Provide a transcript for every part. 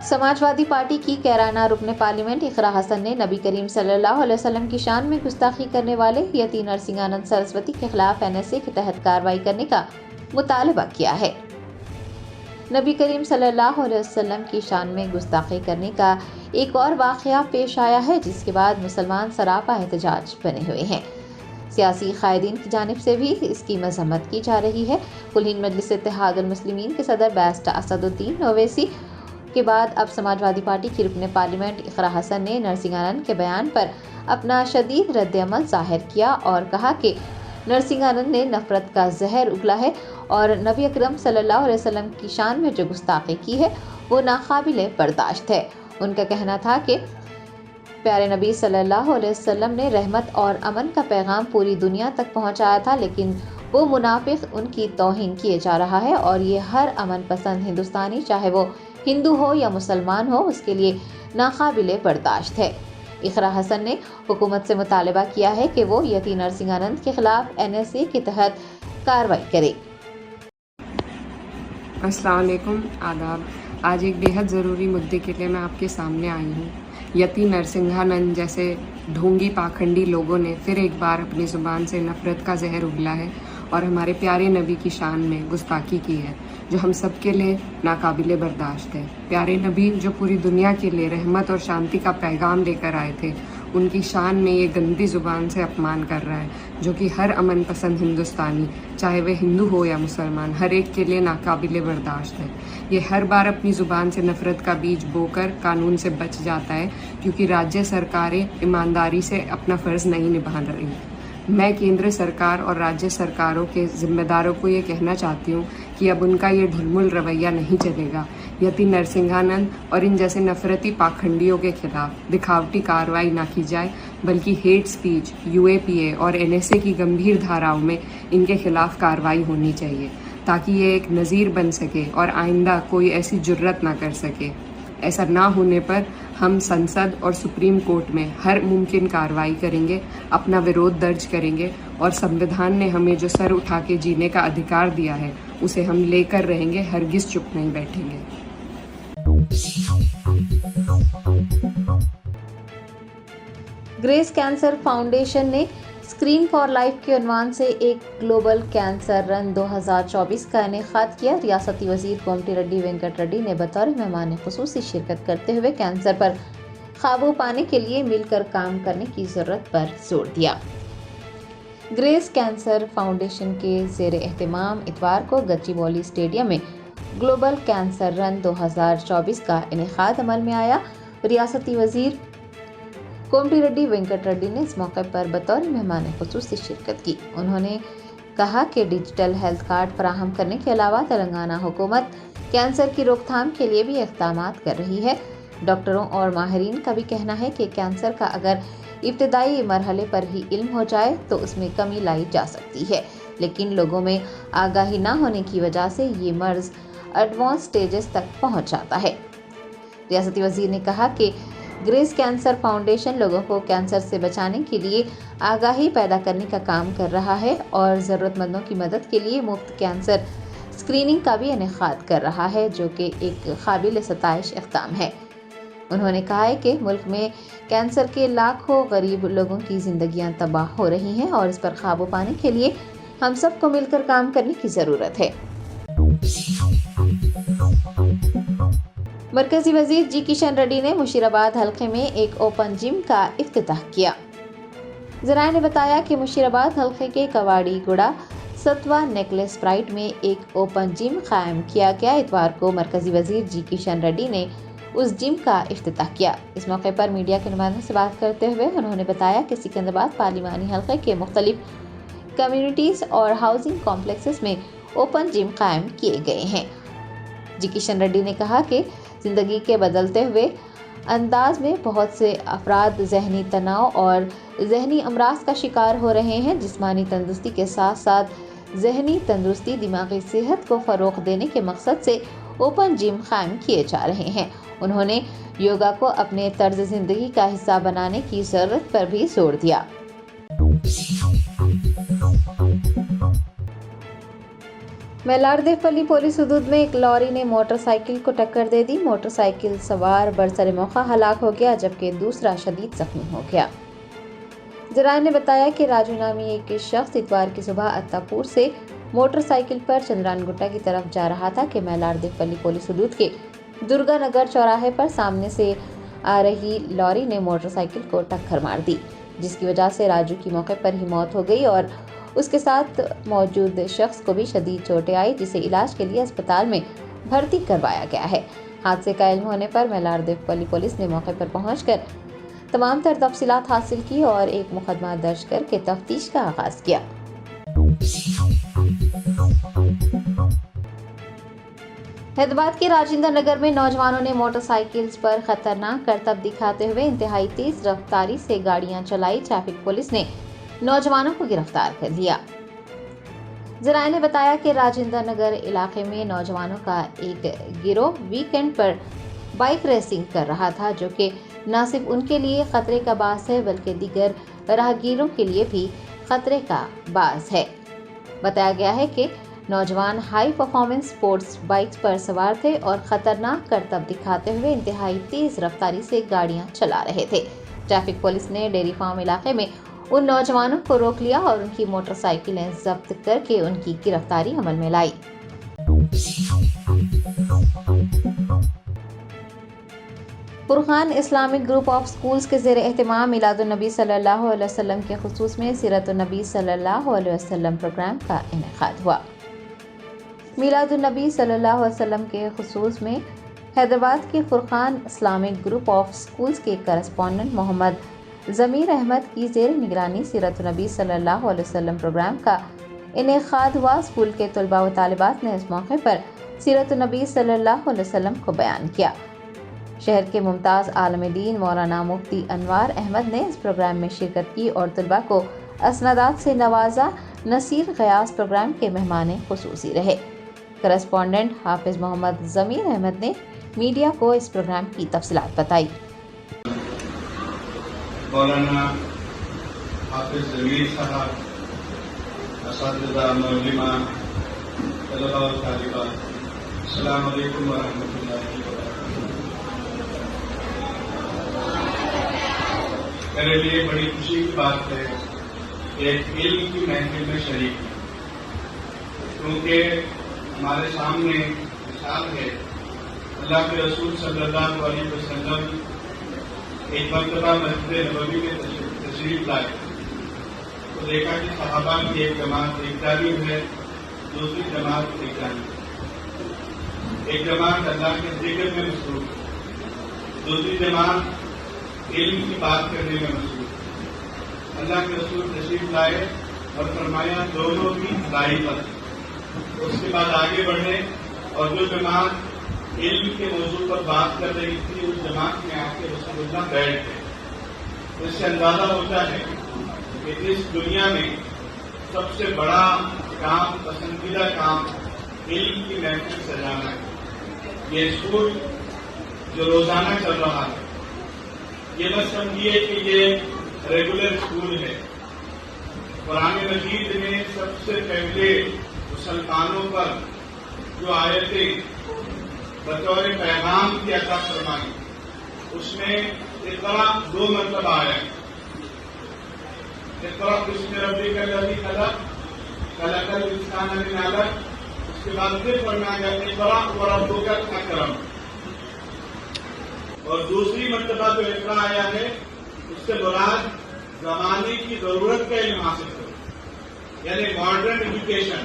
Samajwadi party की कैराना रुकन parliament इकरा हसन ने नबी करीम सल्लल्लाहु अलैहि वसल्लम की शान में गुस्ताखी करने वाले यति नरसिंहानंद सरस्वती के खिलाफ NSA के तहत कार्रवाई करने का मुतालबा किया है। नबी करीम सल्लल्लाहु अलैहि वसल्लम की शान में गुस्ताखी करने का एक और वाक़या पेश आया है, जिसके बाद मुसलमान सरापा एहतजाज बने हुए हैं। सियासी कायदीन की जानिब से भी इसकी मजम्मत की जा रही है। कुल हिंद मजलिस इत्तेहादुल मुस्लिमीन के सदर बैरिस्टर असदुद्दीन ओवैसी के बाद अब समाजवादी पार्टी की रुकन पार्लियामेंट इकरा हसन ने नरसिंहानंद के बयान पर अपना शदीद रद्द-ए-अमल जाहिर किया और कहा कि नरसिंहानंद ने नफरत का जहर उगला है और नबी अकरम सल्लल्लाहु अलैहि वसल्लम की शान में जो गुस्ताखी की है वो नाकाबिले बर्दाश्त है। उनका कहना था कि प्यारे नबी सल्लल्लाहु अलैहि वसल्लम ने रहमत और अमन का पैगाम पूरी दुनिया तक पहुंचाया था, लेकिन वो मुनाफिक उनकी तौहीन किए जा रहा है और ये हर अमन पसंद हिंदुस्तानी, चाहे वो हिंदू हो या मुसलमान हो, उसके लिए नाकाबिले बर्दाश्त है। इकरा हसन ने हुकूमत से मुतालबा किया है कि वो यति नरसिंहानंद के खिलाफ NSA के तहत कार्रवाई करे। अस्सलाम वालेकुम, आदाब। आज एक बेहद ज़रूरी मुद्दे के लिए मैं आपके सामने आई हूँ। यति नरसिंहानंद जैसे ढोंगी पाखंडी लोगों ने फिर एक बार अपनी ज़ुबान से नफ़रत का जहर उगला है और हमारे प्यारे नबी की शान में गुस्ताखी की है, जो हम सब के लिए नाकाबिले बर्दाश्त है। प्यारे नबी जो पूरी दुनिया के लिए रहमत और शांति का पैगाम लेकर आए थे, उनकी शान में ये गंदी ज़ुबान से अपमान कर रहा है, जो कि हर अमन पसंद हिंदुस्तानी, चाहे वह हिंदू हो या मुसलमान, हर एक के लिए नाकाबिले बर्दाश्त है। ये हर बार अपनी ज़ुबान से नफ़रत का बीज बोकर कानून से बच जाता है, क्योंकि राज्य सरकारें ईमानदारी से अपना फ़र्ज़ नहीं निभा रही। मैं केंद्र सरकार और राज्य सरकारों के ज़िम्मेदारों को ये कहना चाहती हूँ कि अब उनका ये ढुलमुल रवैया नहीं चलेगा। यति नरसिंहानंद और इन जैसे नफरती पाखंडियों के खिलाफ दिखावटी कार्रवाई ना की जाए, बल्कि हेट स्पीच, UAPA और NSA की गंभीर धाराओं में इनके खिलाफ कार्रवाई होनी चाहिए, ताकि ये एक नज़ीर बन सके और आइंदा कोई ऐसी जुर्रत ना कर सके। ऐसा ना होने पर हम संसद और सुप्रीम कोर्ट में हर मुमकिन कार्रवाई करेंगे, अपना विरोध दर्ज करेंगे और संविधान ने हमें जो सर उठा के जीने का अधिकार दिया है उसे हम लेकर रहेंगे, हरगिज़ चुप नहीं बैठेंगे। ग्रेस कैंसर फाउंडेशन ने स्क्रीन फॉर लाइफ के उन्वान से एक ग्लोबल कैंसर रन 2024 का इनेकाद किया। रियासती वजीर कोमटी रेड्डी वेंकट रेड्डी ने बतौर मेहमान खुसूसी शिरकत करते हुए कैंसर पर काबू पाने के लिए मिलकर काम करने की ज़रूरत पर जोर दिया। ग्रेस कैंसर फाउंडेशन के ज़ेर एहतमाम इतवार को गच्चीबौली स्टेडियम में ग्लोबल कैंसर रन 2024 का इनेकाद अमल में आया। रियासती वजीर कोमटी रेड्डी वेंकट रेड्डी ने इस मौके पर बतौर मेहमान खुसूसी शिरकत की। उन्होंने कहा कि डिजिटल हेल्थ कार्ड फराहम करने के अलावा तेलंगाना हुकूमत कैंसर की रोकथाम के लिए भी इक़दाम कर रही है। डॉक्टरों और माहिरीन का भी कहना है कि कैंसर का अगर इब्तदाई मरहले पर ही इल्म हो जाए तो उसमें कमी लाई जा सकती है, लेकिन लोगों में आगाही ना होने की वजह से ये मर्ज एडवांस स्टेजेस तक पहुंच जाता है। रियासती वजीर ने कहा कि ग्रेस कैंसर फाउंडेशन लोगों को कैंसर से बचाने के लिए आगाही पैदा करने का काम कर रहा है और ज़रूरतमंदों की मदद के लिए मुफ्त कैंसर स्क्रीनिंग का भी इनेकाद कर रहा है, जो कि एक काबिल सताइश इक़दाम है। उन्होंने कहा है कि मुल्क में कैंसर के लाखों गरीब लोगों की ज़िंदगियां तबाह हो रही हैं और इस पर काबू पाने के लिए हम सबको मिलकर काम करने की ज़रूरत है। मरकजी वजीर जी किशन रेड्डी ने मुशीराबाद हल्के में एक ओपन जिम का इफ्तिताह किया। ज़राए ने बताया कि मुशीराबाद हल्के के कवाड़ी गुड़ा सतवा नेकलेस प्राइड में एक ओपन जिम कायम किया गया। इतवार को मरकजी वजीर जी किशन रेड्डी ने उस जिम का इफ्तिताह किया। इस मौके पर मीडिया के नुमाइंदों से बात करते हुए उन्होंने बताया कि सिकंदराबाद पार्लिमानी हल्के के मुख्तलिफ कम्युनिटीज़ और हाउसिंग कॉम्प्लेक्सेस में ओपन जिम कायम किए गए हैं। जी किशन रेड्डी ने कहा कि ज़िंदगी के बदलते हुए अंदाज में बहुत से अफराद ज़हनी तनाव और ज़हनी अमराज का शिकार हो रहे हैं। जिस्मानी तंदुरुस्ती के साथ साथ ज़हनी तंदुरुस्ती, दिमागी सेहत को फ़रोग़ देने के मकसद से ओपन जिम कायम किए जा रहे हैं। उन्होंने योगा को अपने तर्ज ज़िंदगी का हिस्सा बनाने की ज़रूरत पर भी जोर दिया। मेलार देवपल्ली पुलिस हदूद में एक लॉरी ने मोटरसाइकिल को टक्कर दे दी। मोटरसाइकिल सवार बरसरे मौका हलाक हो गया जबकि दूसरा शदीद जख्मी हो गया। जराये ने बताया कि राजू नामी एक शख्स इतवार की सुबह अत्तापुर से मोटरसाइकिल पर चंद्रान गुट्टा की तरफ जा रहा था कि मेलार देवपल्ली पुलिस हदूद के दुर्गा नगर चौराहे पर सामने से आ रही लॉरी ने मोटरसाइकिल को टक्कर मार दी, जिसकी वजह से राजू की मौके पर ही मौत हो गई और उसके साथ मौजूद शख्स को भी शदीद चोटें आई, जिसे इलाज के लिए अस्पताल में भर्ती करवाया गया है। हादसे का इल्म होने पर मेलार देवपल्ली पुलिस ने मौके पर पहुंचकर तमाम तर तफसीलात हासिल की और एक मुकदमा दर्ज करके तफ्तीश का आगाज किया। हैदराबाद के राजेंद्र नगर में नौजवानों ने मोटरसाइकिल्स पर खतरनाक करतब दिखाते हुए इंतहाई तेज रफ्तारी से गाड़ियां चलाई। ट्रैफिक पुलिस ने नौजवानों को गिरफ्तार कर लिया। जराये ने बताया कि राजेंद्र नगर इलाके में नौजवानों का एक गिरोह वीकेंड पर बाइक रेसिंग कर रहा था, जो कि न सिर्फ उनके लिए खतरे का बास है बल्कि दीगर राहगीरों के लिए भी खतरे का बास है। बताया गया है कि नौजवान हाई परफॉर्मेंस स्पोर्ट्स बाइक्स पर सवार थे और खतरनाक करतब दिखाते हुए इंतहाई तेज रफ्तारी से गाड़ियां चला रहे थे। ट्रैफिक पुलिस ने डेयरी फार्म इलाके में उन नौजवानों को रोक लिया और उनकी मोटरसाइकिलें जब्त करके उनकी गिरफ्तारी अमल में लाई। Furqan Islamic group of schools के ज़ेर एहतमाम मिलादुन्नबी सल्लल्लाहु अलैहि वसल्लम के खुसूस में सीरतुन्नबी सल्लल्लाहु अलैहि वसल्लम प्रोग्राम का इनेकाद हुआ। मिलादुन्नबी सल्लल्लाहु अलैहि वसल्लम के खुसूस में हैदराबाद के Furqan Islamic group of schools के करस्पॉन्डेंट मोहम्मद ज़मीर अहमद की ज़ेर निगरानी सीरतुन्नबी सल्लल्लाहु अलैहि वसल्लम प्रोग्राम का इनेकाद हुआ। स्कूल के तलबा व तालिबात ने इस मौके पर सीरतुन्नबी सल्लल्लाहु अलैहि वसल्लम को बयान किया। शहर के मुमताज़ आलम दीन मौलाना मुफ्ती अनवार अहमद ने इस प्रोग्राम में शिरकत की और तलबा को असनादात से नवाजा। नसीर गयास प्रोग्राम के मेहमान खुसूसी रहे। करस्पॉन्डेंट हाफिज मोहम्मद ज़मीर अहमद ने मीडिया को इस प्रोग्राम की तफसीलात बताई। मौलाना हाफिज ज़मीर साहब, असातिज़ा, मौलिमा, तलबा और तालिबात, अस्सलामु अलैकुम व रहमतुल्लाहि व बरकातुहू। मेरे लिए बड़ी खुशी की बात है कि एक इल्म की महफिल में शरीक हूं, क्योंकि हमारे सामने मिसाल है। अल्लाह के रसूल सल्लल्लाहु अलैहि वसल्लम एक मरतबा मस्जिद नबवी में तशरीफ लाए तो देखा कि सहाबा की एक जमात एक जानिब है, दूसरी जमात एक जानिब। एक जमात अल्लाह के जिक्र में मसरूफ, दूसरी जमात इल्म की बात करने में मसरूफ। अल्लाह के रसूल तशरीफ लाए और फरमाया दोनों की दाई पर, उसके बाद आगे बढ़े और जो जमात इल्म के मौजू पर बात कर रही थी उस जमात में आके रसूलुल्लाह बैठ गए। इससे अंदाजा होता है कि इस दुनिया में सबसे बड़ा काम, पसंदीदा काम इल्म की महफिल सजाना है। ये स्कूल जो रोजाना चल रहा है, ये मत समझिए कि ये रेगुलर स्कूल है। कुरान मजीद ने सबसे पहले मुसलमानों पर जो आयतें बतौर पैगाम की अता फरमाई, उसमें इक़रा 2 मरतबा आया। इक़रा बिस्मि रब्बिकल लज़ी खलक़, खलक़ल इंसान मिन अलक़। उसके बाद फिर फरमाया गया इक़रा व रब्बुकल अकरम। और दूसरी मरतबा जो इक़रा आया है उससे मुराद जमाने की जरूरत का इल्म हासिल करो, यानी मॉडर्न एजुकेशन।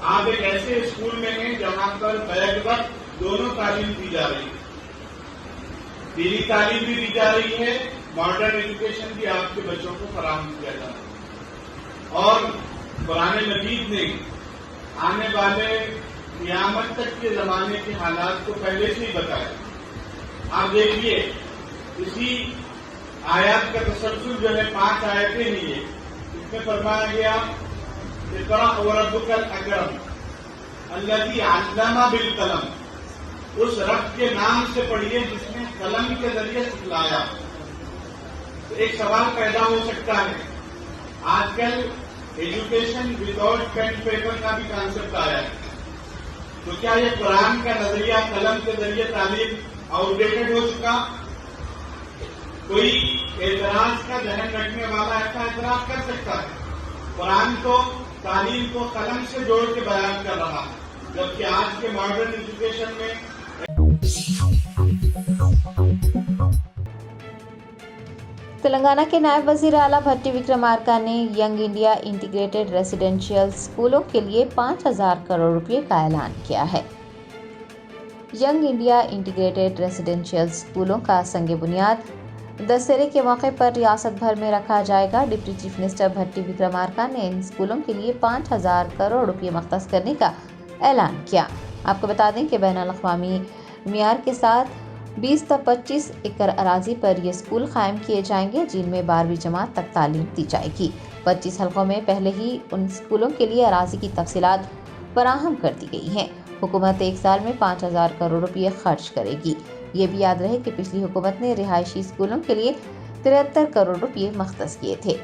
आप एक ऐसे स्कूल में हैं जहां पर बैक वक्त दोनों तालीम दी जा रही है, दीनी तालीम भी दी जा रही है, मॉडर्न एजुकेशन भी आपके बच्चों को फराहम किया जा रहा है। और कुरान मजीद ने आने वाले क़यामत तक के जमाने के हालात को पहले से ही बताया। आप देखिए, इसी आयत का तसलसल जो है 5 आयतें ही है, इसमें फरमाया गया इक़रा व रब्बुकल अकरम अल्लज़ी अल्लमा बिल कलम। उस रब के नाम से पढ़िए जिसने कलम के जरिए सिखलाया। तो एक सवाल पैदा हो सकता है, आजकल एजुकेशन विदाउट पेन पेपर का भी कॉन्सेप्ट आया है। तो क्या ये कुरान का नजरिया कलम के जरिए तालीम आउटडेटेड हो चुका? कोई एतराज का जहन रखने वाला ऐसा एतराज कर सकता है? कुरान तो तालीम को कलम से जोड़ के बयान कर रहा है, जबकि आज के मॉडर्न एजुकेशन में तेलंगाना के नायब वजीर आला भट्टी विक्रमार्का ने यंग इंडिया इंटीग्रेटेड रेजिडेंशियल स्कूलों के लिए 5,000 करोड़ रुपए का ऐलान किया है। यंग इंडिया इंटीग्रेटेड रेजिडेंशियल स्कूलों का संग बुनियाद दशहरे के मौके पर रियासत भर में रखा जाएगा। डिप्टी चीफ मिनिस्टर भट्टी विक्रमार्का ने इन स्कूलों के लिए 5,000 करोड़ रुपए मख्तस करने का ऐलान किया। आपको बता दें कि बैनुल-अक़वामी मियार के साथ 20 से 25 एकड़ अराजी पर ये स्कूल कायम किए जाएंगे, जिनमें 12वीं जमात तक तालीम दी जाएगी। 25 हलकों में पहले ही उन स्कूलों के लिए अराजी की तफसीलात फराहम कर दी गई हैं। हुकूमत एक साल में 5,000 करोड़ रुपये खर्च करेगी। ये भी याद रहे कि पिछली हुकूमत ने रिहायशी स्कूलों के लिए 73 करोड़ रुपये मख्तस किए थे।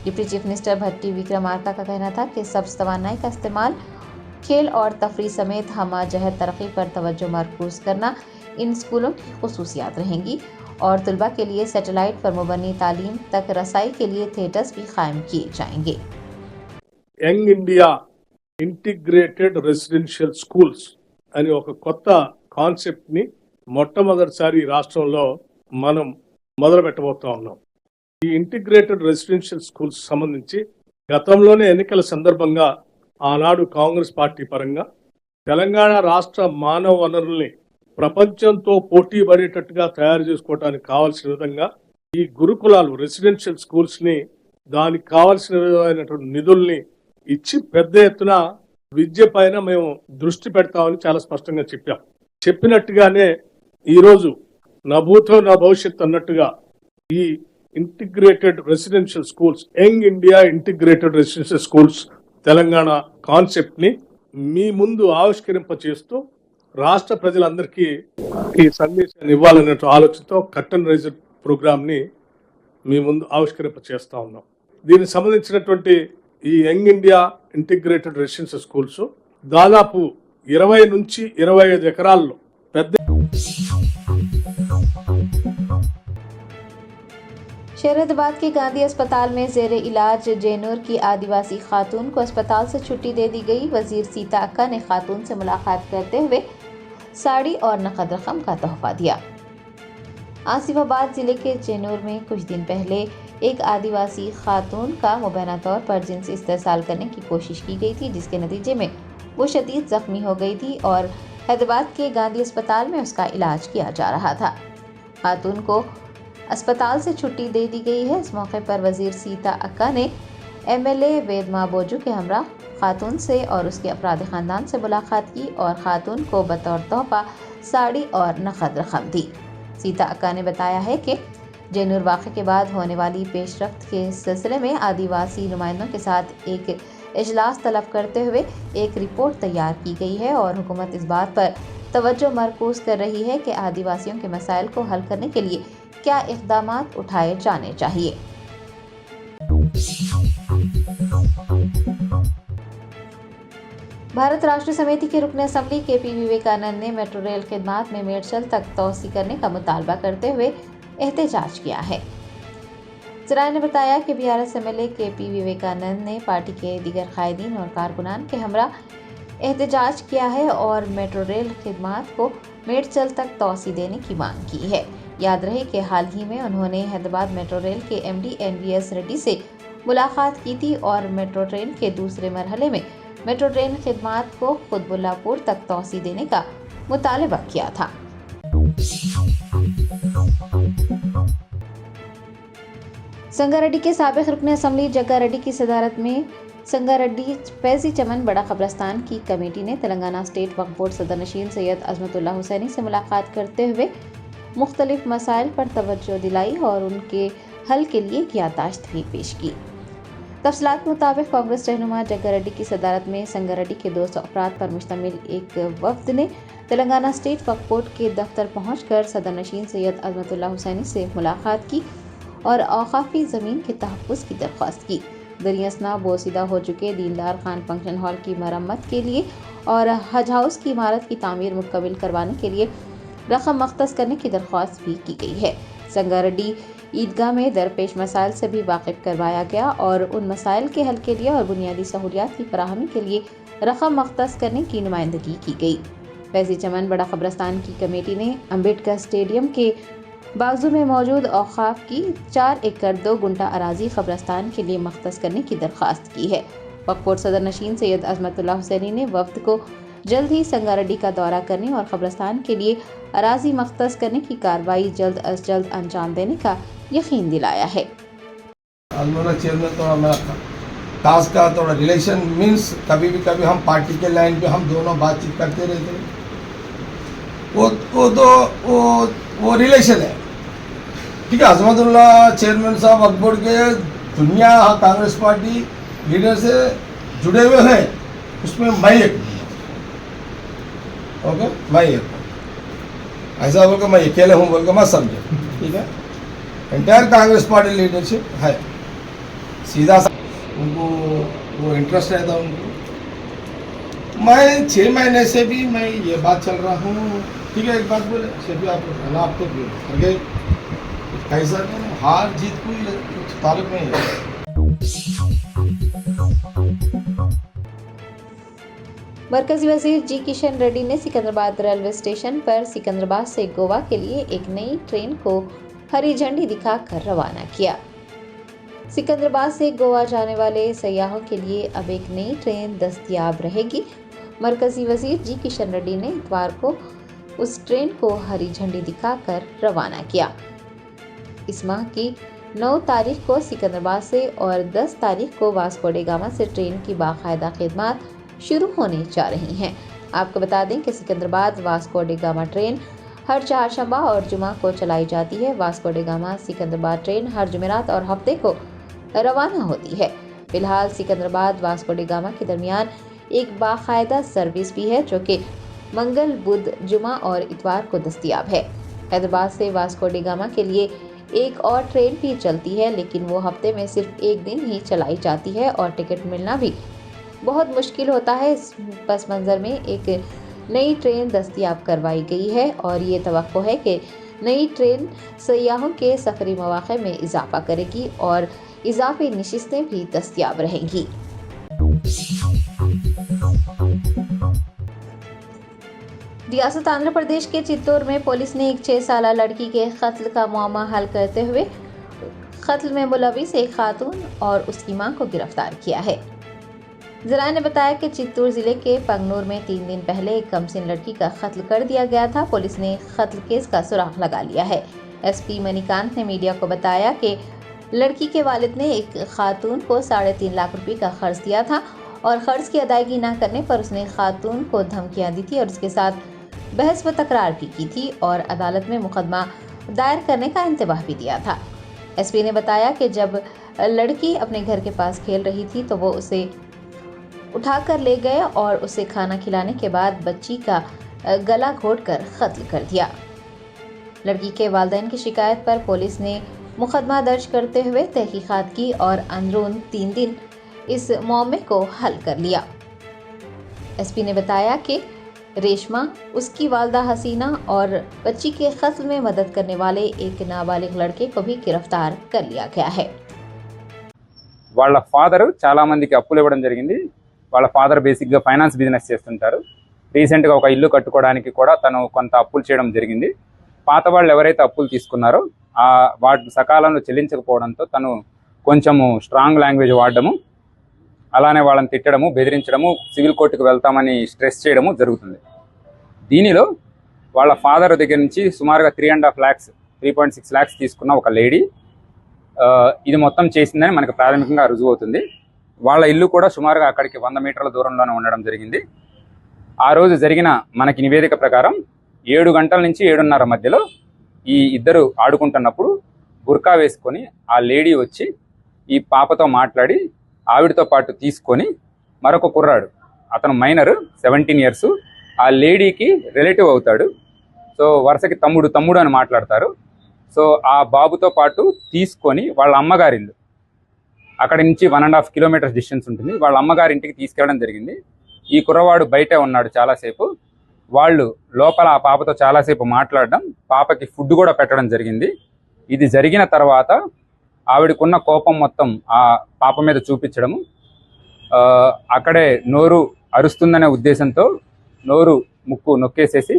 डिप्टी चीफ मिनिस्टर भट्टी विक्रमार्का का कहना था कि सब्ज़ तवानाई का इस्तेमाल, खेल और तफरीह समेत हमा जहत तरक्की पर तवज्जो मरकूज करना इन स्कूलों की खुसूसियात रहेंगी और तलबा के लिए सैटेलाइट पर मुबनी तालीम तक रसाई के लिए थिएटर्स भी कायम किए जाएंगे। Young India integrated residential schools అని ఒక కొత్త కాన్సెప్ట్ని మొట్టమొదటిసారి రాష్ట్రంలో మనం మొదలు పెట్టబోతా ఉన్నాం. ఈ ఇంటిగ్రేటెడ్ రెసిడెన్షియల్ స్కూల్స్ సంబంధించి గతంలోనే ఎన్నికల సందర్భంగా ఆనాడు కాంగ్రెస్ పార్టీ పరంగా తెలంగాణ రాష్ట్ర మానవ వనరుల్ని ప్రపంచంతో పోటీ పడేటట్టుగా తయారు చేసుకోవడానికి కావాల్సిన విధంగా ఈ గురుకులాలు రెసిడెన్షియల్ స్కూల్స్ని దానికి కావాల్సిన విధమైనటువంటి నిధుల్ని ఇచ్చి పెద్ద ఎత్తున విద్య పైన మేము దృష్టి పెడతామని చాలా స్పష్టంగా చెప్పాం. చెప్పినట్టుగానే ఈరోజు నా భూతో నా భవిష్యత్ అన్నట్టుగా ఈ integrated residential schools, young India integrated residential schools Telangana కాన్సెప్ట్ని మీ ముందు ఆవిష్కరింపచేస్తూ రాష్ట్ర ప్రజలందరికీ ఈ సందేశాన్ని ఇవ్వాలనే ఆలోచనతో కర్టన్ రైజర్ ప్రోగ్రామ్ని మీ ముందు ఆవిష్కరింపచేస్తా ఉన్నాం. దీనికి సంబంధించినటువంటి ఈ young India integrated residential schools దాదాపు 20 నుంచి 25 ఎకరాల్లో పెద్ద शहरदाबाद के गांधी अस्पताल में जेर इलाज जेनूर की आदिवासी खातून को अस्पताल से छुट्टी दे दी गई। वजीर सीता अक्का ने खातून से मुलाकात करते हुए साड़ी और नकद रकम का तोहफा दिया। आसिफाबाद जिले के जेनूर में कुछ दिन पहले एक आदिवासी खातून का मुबैना तौर पर जिनसी इस्तेसाल करने की कोशिश की गई थी, जिसके नतीजे में वो शदीद जख्मी हो गई थी और हैदराबाद के गांधी अस्पताल में उसका इलाज किया जा रहा था। खातून को अस्पताल से छुट्टी दे दी गई है। इस मौके पर वजीर सीता अक्का ने MLA वेदमा बोजू के हमरा खातून से और उसके अफराद ख़ानदान से मुलाकात की और खातून को बतौर तोहफा साड़ी और नकद रकम दी। सीता अक्का ने बताया है कि जेनूर वाक़े के बाद होने वाली पेशरफ्त के सिलसिले में आदिवासी नुमाइंदों के साथ एक इजलास तलब करते हुए एक रिपोर्ट तैयार की गई है और हुकूमत इस बात पर तवज्जो मरकूज कर रही है कि आदिवासियों के मसाइल को हल करने के लिए क्या इक़दामात उठाए जाने चाहिए। भारत राष्ट्र समिति के रुकन असम्बली KP विवेकानंद ने मेट्रो रेल खिदमात में मेडचल तक तोसी करने का मुतालबा करते हुए एहतजाज किया है। जराये ने बताया कि BRS MLA KP विवेकानंद ने पार्टी के दीगर कायदीन और कारकुनान के हमरा एहतजाज किया है और मेट्रो रेल खिदमात को मेडचल तक तोसी देने की मांग की है। याद रहे कि हाल ही में उन्होंने हैदराबाद मेट्रो रेल के MD NVS रेड्डी से मुलाकात की थी और मेट्रो ट्रेन के दूसरे मरहले में मेट्रो ट्रेन खिदमात को कुतुबुल्लापुर तक तोसी देने का मुतालबा किया था। संगारेड्डी के साबिक रुकन असम्बली जग्गा रेड्डी की सदारत में संगारेड्डी फैजी चमन बड़ा कब्रस्तान की कमेटी ने तेलंगाना स्टेट वक्फ बोर्ड सदरनशीन सैयद अजमतुल्लाह हुसैनी से मुलाकात करते हुए मुख्तलिफ मसाइल पर तवज्जो दिलाई और उनके हल के लिए यादाश्त भी पेश की। तफसीलात के मुताबिक कांग्रेस रहनुमा जग्गा रेड्डी की सदारत में संगारेड्डी के 200 अफराद पर मुश्तमिल एक वफ्द ने तेलंगाना स्टेट वक्फ बोर्ड के दफ्तर पहुंचकर सदरनशीन सैयद अजमतुल्लाह हुसैनी से मुलाकात की और औकाफी ज़मीन के तहफ़्फ़ुज़ की दरख्वास्त की। दरियासना बोसीदा हो चुके दीनदयाल खान फंक्शन हॉल की मरम्मत के लिए और हज हाउस की इमारत की तामीर मुकम्मल करवाने के लिए रकम मख्तस करने की दरख्वास्त भी की गई है। संगारेड्डी ईदगाह में दरपेश मसाइल से भी वाकिफ करवाया गया और उन मसाइल के हल के लिए और बुनियादी सहूलियात की फराहमी के लिए रकम मख्तस करने की नुमाइंदगी की गई। फैजी चमन बड़ा कब्रस्तान की कमेटी ने अम्बेडकर स्टेडियम के बाजू में मौजूद औकाफ की 4 एकड़ 2 गुंटा अराजी कब्रस्तान के लिए मख्तस करने की दरख्वास्त की है। वक्फ बोर्ड सदर नशीन सैयद अजमतुल्लाह हुसैनी ने वफ्द को जल्द ही संगारेड्डी का दौरा करने और कब्रस्तान के लिए अराजी मख्तस करने की कार्रवाई जल्द अज जल्द अंजाम देने का यकीन दिलाया है। चेयरमैन थोड़ा मेरा टास्क का थोड़ा रिलेशन मीन्स कभी हम पार्टी के लाइन पे हम दोनों बातचीत करते रहते हैं, वो रिलेशन है, ठीक है। अजमतुल्लाह चेयरमैन साहब वक्फ बोर्ड के दुनिया कांग्रेस पार्टी लीडर से जुड़े हुए हैं, उसमें मैं एक, ओके, मैं एक, ऐसा बोल कर मैं अकेले हूँ बोल कर मत समझे, ठीक है। एंटायर कांग्रेस पार्टी लीडरशिप है, सीधा उनको वो इंटरेस्ट रहता है उनको। मैं 6 महीने से भी मैं ये बात चल रहा हूँ, ठीक है। एक बात बोले शेफी आप तो आगे कैसा नहीं, हार जीत कोई ताल्लुक नहीं है। मरकजी वजीर जी किशन रेड्डी ने सिकंदराबाद रेलवे स्टेशन पर सिकंदराबाद से गोवा के लिए एक नई ट्रेन को हरी झंडी दिखाकर रवाना किया। सिकंदराबाद से गोवा जाने वाले सयाहों के लिए अब एक नई ट्रेन दस्तयाब रहेगी। मरकजी वजीर जी किशन रेड्डी ने इतवार को उस ट्रेन को हरी झंडी दिखाकर रवाना किया। इस माह की 9 तारीख को सिकंदराबाद से और 10 तारीख को वास्को डी गामा से ट्रेन की बाकायदा खिदमत शुरू होने जा रही हैं। आपको बता दें कि सिकंदराबाद वास्को डी गामा ट्रेन हर चारशंबा और जुमा को चलाई जाती है। वास्को डी गामा सिकंदराबाद ट्रेन हर जुमेरात और हफ्ते को रवाना होती है। फिलहाल सिकंदराबाद वास्को डी गामा के दरमियान एक बाकायदा सर्विस भी है जो कि मंगल, बुध, जुमा और इतवार को दस्तयाब है। हैदराबाद से वास्को डी गामा के लिए एक और ट्रेन भी चलती है, लेकिन वो हफ्ते में सिर्फ एक दिन ही चलाई जाती है और टिकट मिलना भी बहुत मुश्किल होता है। इस पस मंज़र में एक नई ट्रेन दस्तयाब करवाई गई है और ये तवक्को है कि नई ट्रेन सयाहों के सफरी मौक़े में इजाफा करेगी और इजाफी नशिस्तें भी दस्तयाब रहेंगी। रियासत आंध्र प्रदेश के चित्तूर में पुलिस ने एक 6 साला लड़की के कत्ल का मामला हल करते हुए कत्ल में मुलविस एक खातून और उसकी मां को गिरफ्तार किया है। ज़राए ने बताया कि चित्तूर जिले के पंगनूर में 3 दिन पहले एक कमसिन लड़की का कत्ल कर दिया गया था। पुलिस ने कत्ल केस का सुराग लगा लिया है। एसपी मणिकांत ने मीडिया को बताया कि लड़की के वालिद ने एक खातून को 3.5 लाख रुपए का कर्ज दिया था और कर्ज की अदायगी न करने पर उसने खातून को धमकियां दी थी और उसके साथ बहस व तकरार भी की थी और अदालत में मुकदमा दायर करने का इंतबाह भी दिया था। एसपी ने बताया कि जब लड़की अपने घर के पास खेल रही थी तो वो उसे उठाकर ले गए और उसे खाना खिलाने के बाद बच्ची का गला घोंटकर कत्ल कर दिया। लड़की के वालिदैन की शिकायत पर पुलिस ने मुकदमा दर्ज करते हुए तहकीकात की और अंदरून 3 दिन इस मामले को हल कर लिया। एसपी ने बताया कि रेशमा, उसकी वालदा हसीना और बच्ची के कत्ल में मदद करने वाले एक नाबालिग लड़के को भी गिरफ्तार कर लिया गया है। వాళ్ళ ఫాదర్ చాలా మందికి అప్పులు ఇవ్వడం జరిగింది। వాళ్ళ ఫాదర్ బేసిక్ గా ఫైనాన్స్ బిజినెస్ చేస్తుంటారు। రీసెంట్ గా ఒక ఇల్లు కట్టుకోవడానికి కూడా తను కొంత అప్పులు చేయడం జరిగింది। పాత వాళ్ళు ఎవరైతే అప్పులు తీసుకున్నారో వాటి సకాలంలో చెల్లించకపోవడంతో తను కొంచెము స్ట్రాంగ్ లాంగ్వేజ్ వాడడము, అలానే వాళ్ళని తిట్టడము, బెదిరించడము, సివిల్ కోర్టుకు వెళ్తామని స్ట్రెస్ చేయడము జరుగుతుంది। దీనిలో వాళ్ళ ఫాదర్ దగ్గర నుంచి సుమారుగా 3.6 lakhs తీసుకున్న ఒక లేడీ ఇది మొత్తం చేసిందని మనకు ప్రాథమికంగా రుజువు అవుతుంది। వాళ్ళ ఇల్లు కూడా సుమారుగా అక్కడికి 100 మీటర్ల దూరంలోనే ఉండడం జరిగింది। ఆ రోజు జరిగిన మనకి నివేదిక ప్రకారం 7 గంటల నుంచి 7:30 మధ్యలో ఈ ఇద్దరు ఆడుకుంటున్నప్పుడు బుర్కా వేసుకొని ఆ లేడీ వచ్చి ఈ పాపతో మాట్లాడి ఆవిడతో పాటు తీసుకొని మరొక కుర్రాడు, అతను మైనర్ 17 years, ఆ లేడీకి రిలేటివ్ అవుతాడు। సో వరుసకి తమ్ముడు అని మాట్లాడతారు। సో ఆ బాబుతో పాటు తీసుకొని వాళ్ళ అమ్మగారిల్లు అక్కడి నుంచి 1.5 కిలోమీటర్స్ డిస్టెన్స్ ఉంటుంది. వాళ్ళ అమ్మగారి ఇంటికి తీసుకెళ్ళడం జరిగింది. ఈ కుర్రవాడు బయటే ఉన్నాడు చాలాసేపు. వాళ్ళు లోపల ఆ పాపతో చాలాసేపు మాట్లాడడం, పాపకి ఫుడ్ కూడా పెట్టడం జరిగింది. ఇది జరిగిన తర్వాత ఆవిడకున్న కోపం మొత్తం ఆ పాప మీద చూపించడము, అక్కడే నోరు అరుస్తుందనే ఉద్దేశంతో నోరు ముక్కు నొక్కేసేసి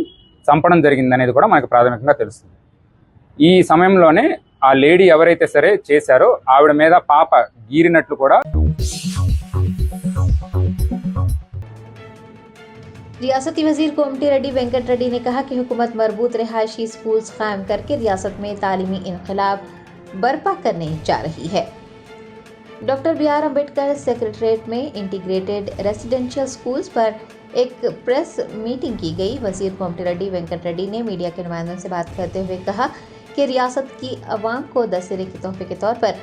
చంపడం జరిగింది అనేది కూడా మనకు ప్రాథమికంగా తెలుస్తుంది. ఈ సమయంలోనే ఆ లేడీ ఎవరైతే సరే చేశారో ఆవిడ మీద పాప గీరినట్లు కూడా रियासती वजीर कोमटी रेड्डी वेंकट रेड्डी ने कहा कि हुकूमत मरबूत रिहायशी स्कूल्स कायम करके रियासत में तालीमी इनकलाब बर्पा करने जा रही है। डॉक्टर BR अम्बेडकर सेक्रेटरीट में इंटीग्रेटेड रेसिडेंशियल स्कूल्स पर एक प्रेस मीटिंग की गई। वजीर कोमटी रेड्डी वेंकट रेड्डी ने मीडिया के नुमाइंदों से बात करते हुए कहा कि रियासत की अवाम को दशहरे के तोहफे के तौर पर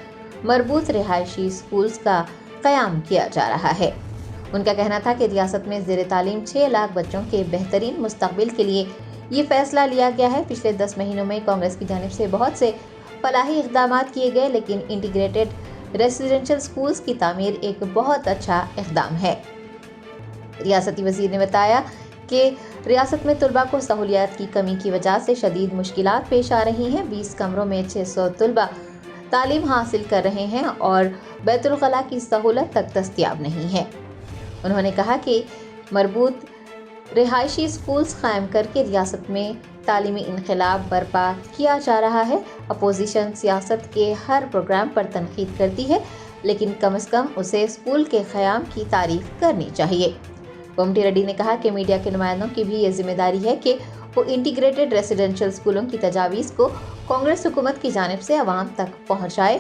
मरबूत रिहायशी स्कूल्स का क़याम किया जा रहा है। उनका कहना था कि रियासत में ज़ेर तालीम 6 लाख बच्चों के बेहतरीन मुस्तकबिल के लिए ये फैसला लिया गया है। पिछले 10 महीनों में कांग्रेस की जानिब से बहुत से फलाही इक़दाम किए गए, लेकिन इंटीग्रेटेड रेसिडेंशियल स्कूल्स की तामीर एक बहुत अच्छा इक़दाम है। रियासती वज़ीर ने बताया कि रियासत में तलबा को सहूलियात की कमी की वजह से शदीद मुश्किलात पेश आ रही हैं। 20 कमरों में 600 तलबा तालीम हासिल कर रहे हैं और बैतुल खला की सहूलत तक दस्तयाब नहीं है। उन्होंने कहा कि मरबूत रिहायशी स्कूल्स कायम करके रियासत में तालीमी इनकलाब बर्पा किया जा रहा है। अपोजिशन सियासत के हर प्रोग्राम पर तनकीद करती है, लेकिन कम से कम उसे स्कूल के क़याम की तारीफ करनी चाहिए। कोमटी रेड्डी ने कहा कि मीडिया के नुमाइंदों की भी ये जिम्मेदारी है कि वो इंटीग्रेटेड रेसिडेंशियल स्कूलों की तजावीज़ को कांग्रेस हुकूमत की जानिब से अवाम तक पहुँचाए।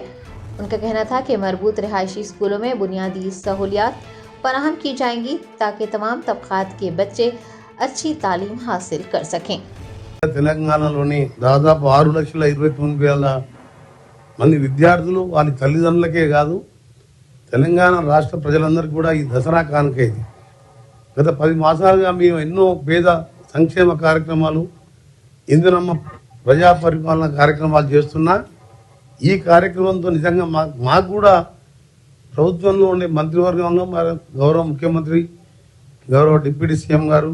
उनका कहना था कि मरबूत रिहायशी स्कूलों में बुनियादी सहूलियात फराहम की जाएंगी ताकि तमाम तबक़ात के बच्चे अच्छी तालीम हासिल कर सकें। తెలంగాణలోని దాదాపు 6,29,000 మంది విద్యార్థులు వాళ్ళ తల్లిదండ్రులకే కాదు తెలంగాణ రాష్ట్ర ప్రజలందరికీ కూడా ఈ దసరా కానుక ఇది. గత 10 మాసాలుగా మేము ఎన్నో పేద సంక్షేమ కార్యక్రమాలు, ఇందిరమ్మ ప్రజా పరిపాలన కార్యక్రమాలు చేస్తున్నా ఈ కార్యక్రమంతో నిజంగా మాకు కూడా ప్రభుత్వంలో ఉండే మంత్రివర్గంలో మరి గౌరవ ముఖ్యమంత్రి, గౌరవ డిప్యూటీ సీఎం గారు,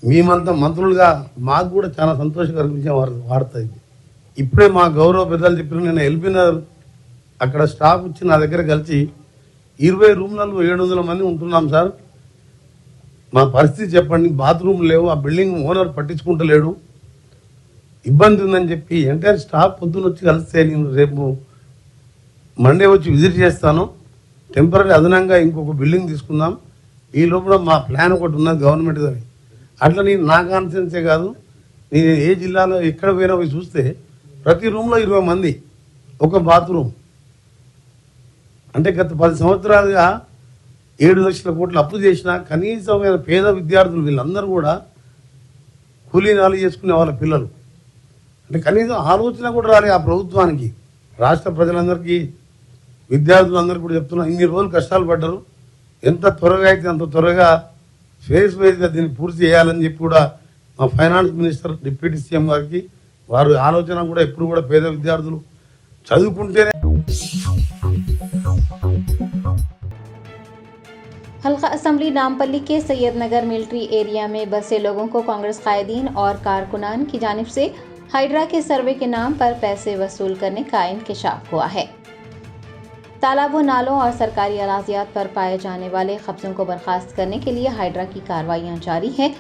మేమంతా మంత్రులుగా మాకు కూడా చాలా సంతోషం కలిగించే వార్త ఇది. ఇప్పుడే మా గౌరవ పెద్దలు చెప్పిన నేను ఎల్బినర్ అక్కడ స్టాఫ్ వచ్చి నా దగ్గర కలిసి 20 రూమ్లలో 700 మంది ఉంటున్నాం సార్, మా పరిస్థితి చెప్పండి, బాత్రూమ్ లేవు, ఆ బిల్డింగ్ ఓనర్ పట్టించుకుంటలేడు, ఇబ్బంది ఉందని చెప్పి ఎంటైర్ స్టాఫ్ పొద్దున్న వచ్చి కలిస్తే నేను రేపు మండే వచ్చి విజిట్ చేస్తాను, టెంపరీ అదనంగా ఇంకొక బిల్డింగ్ తీసుకుందాం, ఈ లోపల మా ప్లాన్ ఒకటి ఉన్నది గవర్నమెంట్ దాని. అట్లా నేను నా కాన్ఫిడెన్సే కాదు, నేను ఏ జిల్లాలో ఎక్కడ పోయినా పోయి చూస్తే ప్రతి రూమ్లో 20 మంది, ఒక బాత్రూమ్. అంటే గత 10 సంవత్సరాలుగా 7 లక్షల కోట్లు అప్పు చేసిన కనీసమైన పేద విద్యార్థులు వీళ్ళందరూ కూడా కూలీనాలు చేసుకునే వాళ్ళ పిల్లలు. అంటే కనీసం ఆలోచన కూడా రాలే ఆ ప్రభుత్వానికి. రాష్ట్ర ప్రజలందరికీ, విద్యార్థులందరికీ కూడా చెప్తున్నా, ఇన్ని రోజులు కష్టాలు పడ్డారు, ఎంత త్వరగా అయితే అంత త్వరగా ఫేస్ వైజ్గా దీన్ని పూర్తి చేయాలని చెప్పి కూడా మా ఫైనాన్స్ మినిస్టర్, డిప్యూటీ సీఎం గారికి వారి ఆలోచన కూడా ఎప్పుడు కూడా పేద విద్యార్థులు చదువుకుంటేనే. हल्का असम्बली नामपल्ली के सैयद नगर मिलिट्री एरिया में बसे लोगों को कांग्रेस कायदीन और कारकुनान की जानिब से हाइड्रा के सर्वे के नाम पर पैसे वसूल करने का इंकशाफ हुआ है। तालाबों, नालों और सरकारी अराजियात पर पाए जाने वाले कब्जों को बर्खास्त करने के लिए हाइड्रा की कार्रवाइयाँ जारी हैं।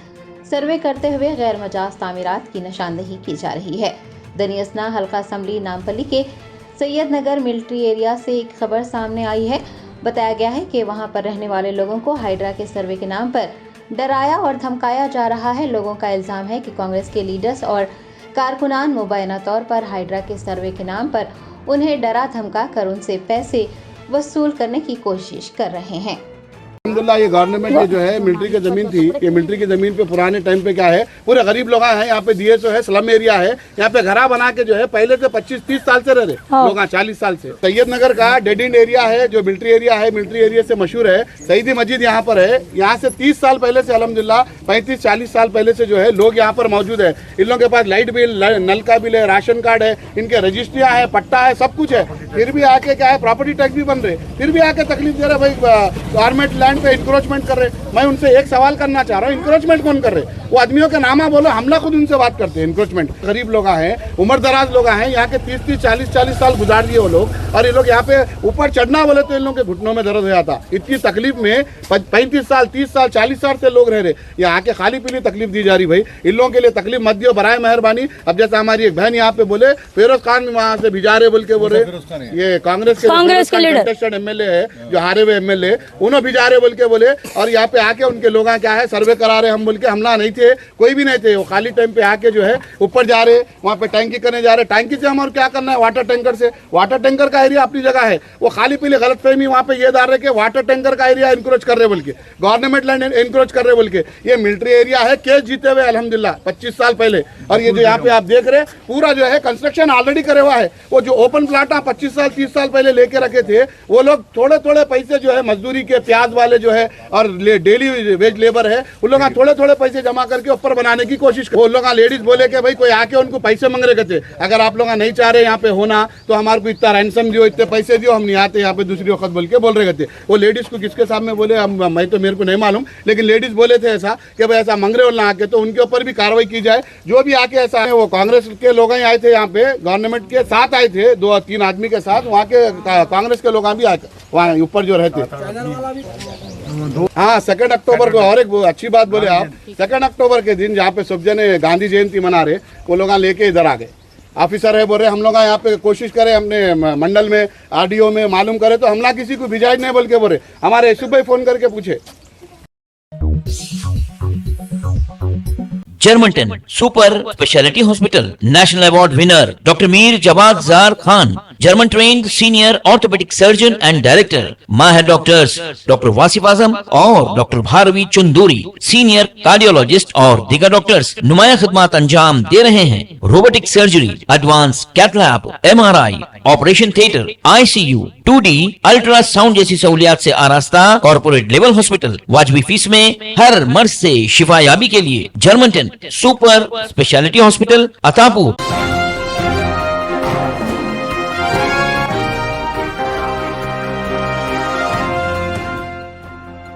सर्वे करते हुए गैर मजाज तामीरात की निशानदेही की जा रही है। दनियसना हल्का असम्बली नामपल्ली के सैयद नगर मिलिट्री एरिया से एक खबर सामने आई है। बताया गया है कि वहां पर रहने वाले लोगों को हाइड्रा के सर्वे के नाम पर डराया और धमकाया जा रहा है। लोगों का इल्ज़ाम है कि कांग्रेस के लीडर्स और कारकुनान मुबैना तौर पर हाइड्रा के सर्वे के नाम पर उन्हें डरा धमका कर उनसे पैसे वसूल करने की कोशिश कर रहे हैं। अलहमदुलिल्लाह ये गवर्नमेंट ये जो है मिलिट्री की जमीन थी, ये मिलिट्री की जमीन पे पुराने टाइम पे क्या है पूरे गरीब लोग हैं यहाँ पे डीएसओ है, स्लम एरिया है, यहाँ पे घरा बना के जो है पहले से 25-30 साल से रह रहे लोग, 40 साल से। सैयद नगर का डेड एंड एरिया है जो मिलिट्री एरिया है, मिलिट्री एरिया से मशहूर है। सईदी मस्जिद यहाँ पर है, यहाँ से 30 साल पहले से अल्हम्दुलिल्लाह 35-40 साल पहले से जो है लोग यहाँ पर मौजूद है। इन लोगों के पास लाइट बिल, नल का बिल है, राशन कार्ड है, इनके रजिस्ट्रियाँ है, पट्टा है, सब कुछ है। फिर भी आके क्या है प्रॉपर्टी टैक्स भी बन रहे, फिर भी आके तकलीफ दे रहे भाई गवर्नमेंट लैंड पे इंक्रोचमेंट कर रहे। मैं उनसे एक सवाल करना चाह रहा हूँ, इंक्रोचमेंट कौन कर रहे? वो आदमियों के नामा बोलो, हमला खुद उनसे बात करते हैं। इंक्रोचमेंट गरीब लोग हैं, उम्र दराज लोग हैं, यहाँ के 30-40 साल गुजार दिए वो लोग, और ये लोग यहाँ पे ऊपर चढ़ना बोले तो इन लोगों के घुटनों में दर्द हो जाता। इतनी तकलीफ में 35 साल 30 साल 40 साल से लोग रह रहे, यहाँ के खाली पीली तकलीफ दी जा रही। भाई इन लोगों के लिए तकलीफ मत दियो बराए मेहरबानी। अब जैसे हमारी एक बहन यहाँ पे बोले फिरोज खान वहाँ से भिजा रहे बोल के बोल रहे, ये कांग्रेस के लीडर एमएलए है जो हारे हुए एमएलए, उन्होंने भिजा रहे बोल के बोले, और यहाँ पे आके उनके लोग क्या है सर्वे करा रहे हम बोल के। हमला नहीं थे, कोई भी नहीं थे, वो खाली टाइम पे आके जो है ऊपर जा रहे, वहाँ पे टैंकी करने जा रहे। टैंकी से हम और क्या करना है, वाटर टैंकर से, वाटर टैंकर का एरिया अपनी जगह है। वो खाली पीली गलत फहमी वहाँ पे ये डाल रहे कि वाटर टैंकर का एरिया इंक्रोच कर रहे बोल के, गवर्नमेंट लैंड इंक्रोच कर रहे बोल के। ये मिलिट्री एरिया है, केस जीते हुए अल्हम्दुलिल्लाह 25 साल पहले। और ये जो यहाँ पे आप देख रहे पूरा जो है कंस्ट्रक्शन ऑलरेडी करे हुआ है। वो जो ओपन प्लाट 25 साल 30 साल पहले लेके रखे थे वो लोग थोड़े थोड़े पैसे जो है मजदूरी के, प्याज वाले जो है और डेली वेज लेबर है, उन लोग थोड़े थोड़े पैसे जमा करके ऊपर बनाने की कोशिश। वो लोग लेडीज बोले कि भाई कोई आके उनको पैसे मांग रहे थे, अगर आप लोग नहीं चाह रहे यहाँ पे होना तो हमारे को इतना रैंसम दियो, इतने पैसे दियो, हम नहीं आते यहाँ पे दूसरी वक्त बोल के बोल रहे थे। वो लेडीज को किसके सामने बोले मैं तो मेरे को नहीं मालूम, लेकिन लेडीज बोले थे ऐसा कि भाई ऐसा मांग रहे हो ना आके, तो उनके ऊपर भी कार्रवाई की जाए। जो भी आके ऐसा है, वो कांग्रेस के लोग ही आए थे यहाँ पे, गवर्नमेंट के साथ आए थे 2-3 आदमी के साथ, वहाँ के कांग्रेस के लोग भी आए वहाँ ऊपर जो रहते। हाँ 2 अक्टूबर को, और एक अच्छी बात बोले आप, 2 अक्टूबर के दिन जहाँ पे सब जने गांधी जयंती मना रहे, वो लोग लेके इधर आ गए। ऑफिसर है बोल रहे हम लोग यहाँ पे कोशिश करें अपने मंडल में आरडीओ में मालूम करे तो हमला किसी को भिजाई नहीं बोल के बोल रहे। हमारे एसपी भाई फोन करके पूछे। Germanton super speciality hospital, national award winner doctor Mir Jawad Zar Khan, German trained senior orthopaedic surgeon and director, माहिर डॉक्टर्स डॉक्टर वासिफ आजम और doctor Bharvi Chanduri, senior cardiologist और दीगर डॉक्टर्स नुमाया खिदमत अंजाम दे रहे हैं। Robotic surgery, advance cath lab, MRI, operation theatre, ICU, 2D ultrasound जैसी सहूलियात से आरास्ता कॉर्पोरेट लेवल हॉस्पिटल, वाजबी फीस में हर मर्ज से शिफायाबी के लिए Germanton super speciality hospital, Attapur.